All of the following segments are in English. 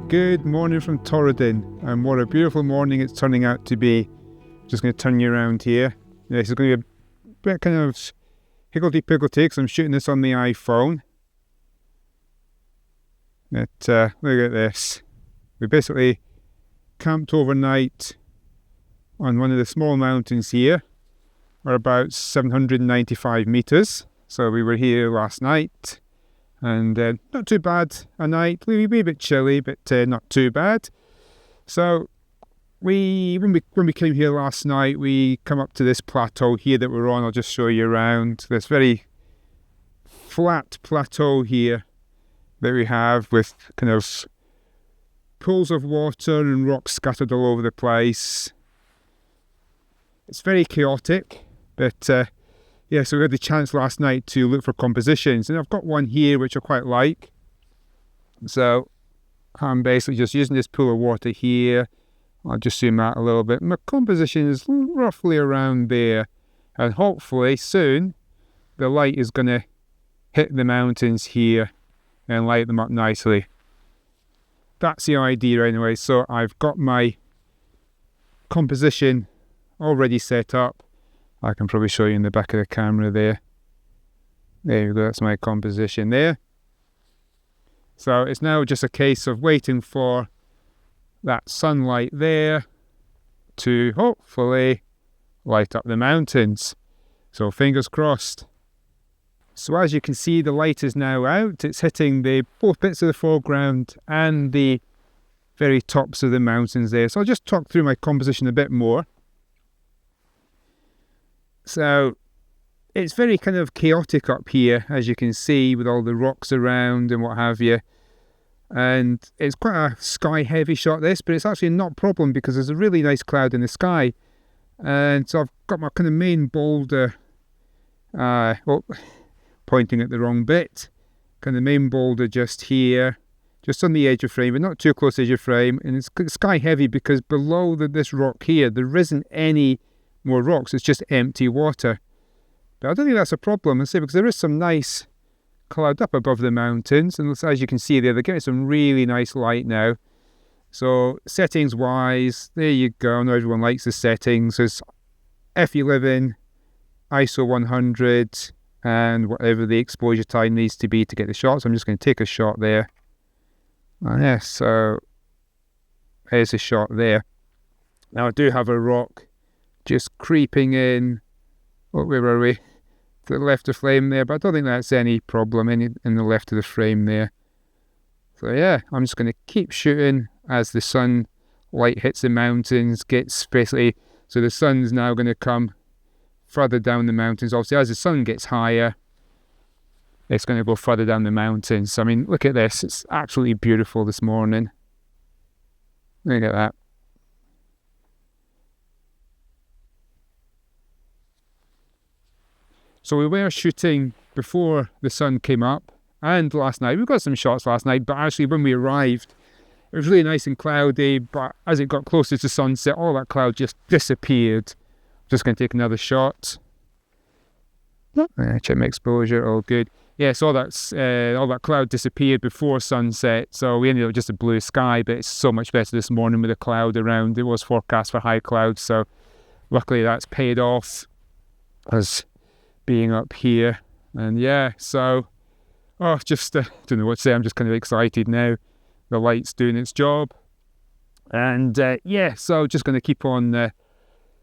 Good morning from Torridon, and what a beautiful morning it's turning out to be. Just going to turn you around here. This is going to be a bit kind of higgledy-piggledy because I'm shooting this on the iPhone. But look at this. We basically camped overnight on one of the small mountains here. We're about 795 metres. So we were here last night. And not too bad a night. We were a bit chilly, but not too bad. So when we came here last night, we come up to this plateau here that we're on. I'll just show you around. This very flat plateau here that we have with kind of pools of water and rocks scattered all over the place. It's very chaotic, but yeah, so we had the chance last night to look for compositions, and I've got one here which I quite like. So I'm basically just using this pool of water here. I'll just zoom out a little bit. My composition is roughly around there, and hopefully soon the light is going to hit the mountains here and light them up nicely. That's the idea anyway. So I've got my composition already set up. I can probably show you in the back of the camera there. There we go, that's my composition there. So it's now just a case of waiting for that sunlight there to hopefully light up the mountains. So fingers crossed. So as you can see, the light is now out. It's hitting both bits of the foreground and the very tops of the mountains there. So I'll just talk through my composition a bit more. So it's very kind of chaotic up here, as you can see, with all the rocks around and what have you. And it's quite a sky heavy shot this, but it's actually not a problem because there's a really nice cloud in the sky. And so I've got my kind of main boulder, pointing at the wrong bit. Kind of main boulder just here, just on the edge of frame, but not too close to the edge of frame. And it's sky heavy because below this rock here, there isn't any more rocks, it's just empty water. But I don't think that's a problem, because there is some nice cloud up above the mountains, and as you can see there, they're getting some really nice light now. So settings wise, there you go. I know everyone likes the settings. There's F11, ISO 100, and whatever the exposure time needs to be to get the shot. So I'm just going to take a shot there. Yeah, so there's a shot there. Now I do have a rock just creeping in, where are we, to the left of frame there, but I don't think that's any problem in the left of the frame there. So yeah, I'm just going to keep shooting as the sunlight hits the mountains, so the sun's now going to come further down the mountains. Obviously, as the sun gets higher, it's going to go further down the mountains. So, I mean, look at this, it's absolutely beautiful this morning. Look at that. So we were shooting before the sun came up, and last night. We got some shots last night, but actually when we arrived, it was really nice and cloudy, but as it got closer to sunset, all that cloud just disappeared. Just going to take another shot. Check my exposure, all good. Yeah, so all that cloud disappeared before sunset, so we ended up with just a blue sky, but it's so much better this morning with a cloud around. It was forecast for high clouds, so luckily that's paid off as being up here. And yeah, so just don't know what to say. I'm just kind of excited now. The light's doing its job, and yeah, so just going to keep on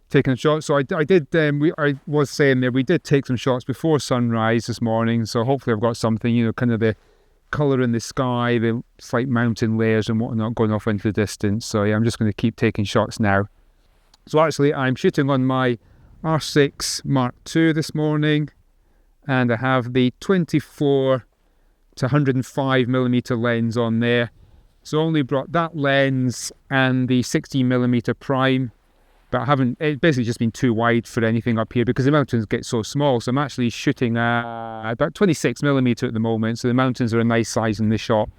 taking shots. So I was saying there, we did take some shots before sunrise this morning, so hopefully I've got something, kind of the colour in the sky, the slight mountain layers and whatnot going off into the distance. So yeah, I'm just going to keep taking shots now. So actually I'm shooting on my R6 Mark II this morning, and I have the 24 to 105mm lens on there. So I only brought that lens and the 16mm prime, but it's basically just been too wide for anything up here because the mountains get so small. So I'm actually shooting at about 26mm at the moment, so the mountains are a nice size in this shot.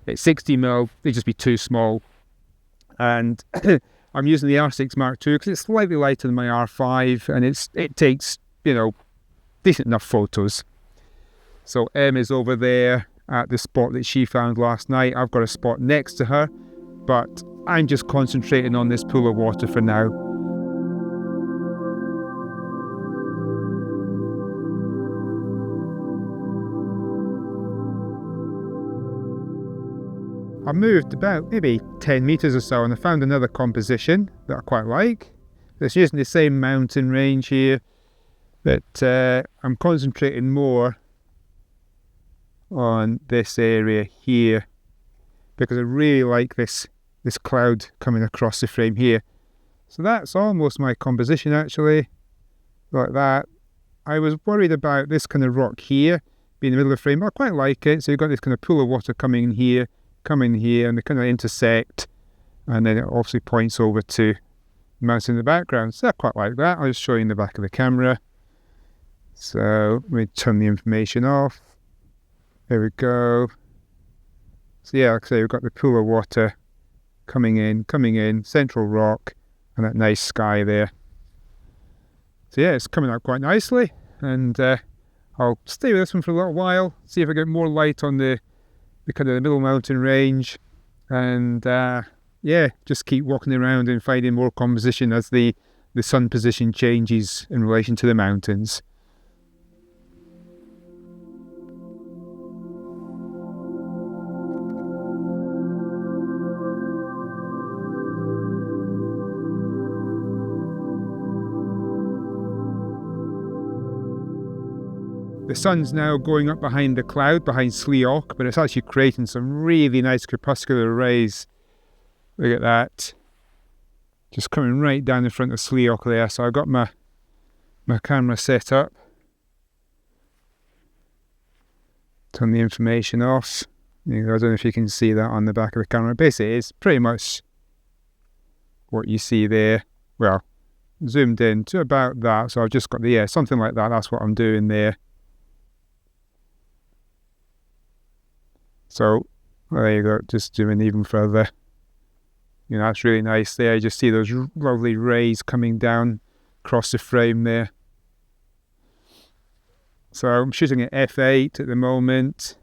At 60mm, they'd just be too small. And I'm using the R6 Mark II because it's slightly lighter than my R5, and it takes, decent enough photos. So Em is over there at the spot that she found last night. I've got a spot next to her, but I'm just concentrating on this pool of water for now. I moved about maybe 10 meters or so and I found another composition that I quite like. It's using the same mountain range here, but I'm concentrating more on this area here because I really like this cloud coming across the frame here. So that's almost my composition actually, like that. I was worried about this kind of rock here being in the middle of the frame, but I quite like it. So you've got this kind of pool of water coming in here, and they kind of intersect, and then it obviously points over to the mountain in the background. So I quite like that. I'll just show you in the back of the camera. So let me turn the information off. There we go. So yeah, like I say, we've got the pool of water coming in, central rock, and that nice sky there. So yeah, it's coming out quite nicely, and I'll stay with this one for a little while, see if I get more light on the kind of the middle mountain range, and yeah, just keep walking around and finding more composition as the sun position changes in relation to the mountains. The sun's now going up behind the cloud, behind Sleoch, but it's actually creating some really nice crepuscular rays. Look at that. Just coming right down in front of Sleoch there. So I've got my camera set up. Turn the information off. I don't know if you can see that on the back of the camera. Basically, it's pretty much what you see there. Well, zoomed in to about that. So I've just got something like that. That's what I'm doing there. So there you go, just zooming even further. That's really nice there. You just see those lovely rays coming down across the frame there. So I'm shooting at f8 at the moment,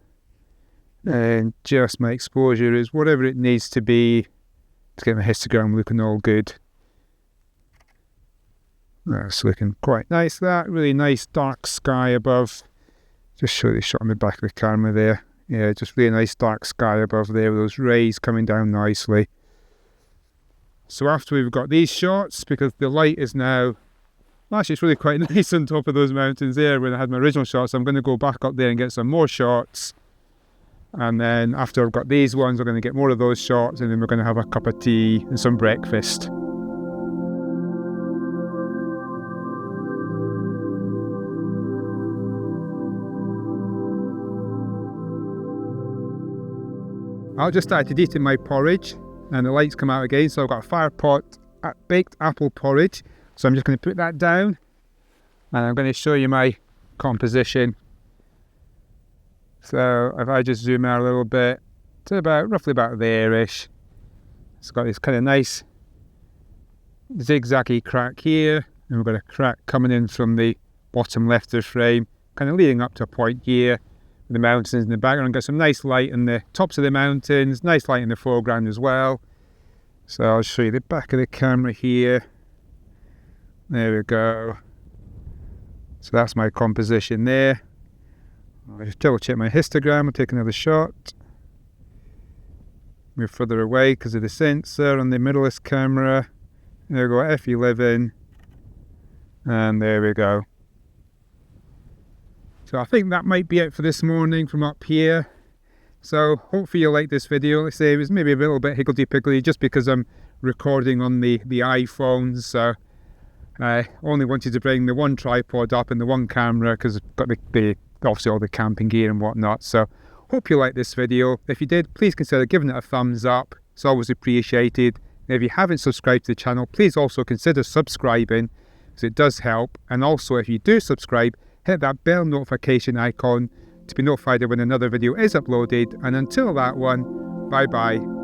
and just my exposure is whatever it needs to be to get my histogram looking all good. That's looking quite nice. That really nice dark sky above. Just show the shot on the back of the camera there. Yeah, just really nice dark sky above there with those rays coming down nicely. So after we've got these shots, because the light is now, actually it's really quite nice on top of those mountains there when I had my original shots, I'm going to go back up there and get some more shots. And then after I've got these ones, I'm going to get more of those shots, and then we're going to have a cup of tea and some breakfast. I just started eating my porridge and the lights come out again, so I've got a fire pot baked apple porridge. So I'm just going to put that down and I'm going to show you my composition. So if I just zoom out a little bit to roughly about there-ish, it's got this kind of nice zigzaggy crack here, and we've got a crack coming in from the bottom left of the frame, kind of leading up to a point here. The mountains in the background, got some nice light in the tops of the mountains, nice light in the foreground as well. So I'll show you the back of the camera here. There we go. So that's my composition there. I'll just double check my histogram. I'll take another shot. Move further away because of the sensor on the mirrorless camera. There we go, f11. And there we go. So I think that might be it for this morning from up here. So hopefully you'll like this video. Like I say, it was maybe a little bit higgledy-piggledy just because I'm recording on the iPhone. So I only wanted to bring the one tripod up and the one camera because I've got the obviously all the camping gear and whatnot. So hope you like this video. If you did, please consider giving it a thumbs up. It's always appreciated. And if you haven't subscribed to the channel, please also consider subscribing because it does help. And also if you do subscribe, hit that bell notification icon to be notified when another video is uploaded. And until that one, bye bye.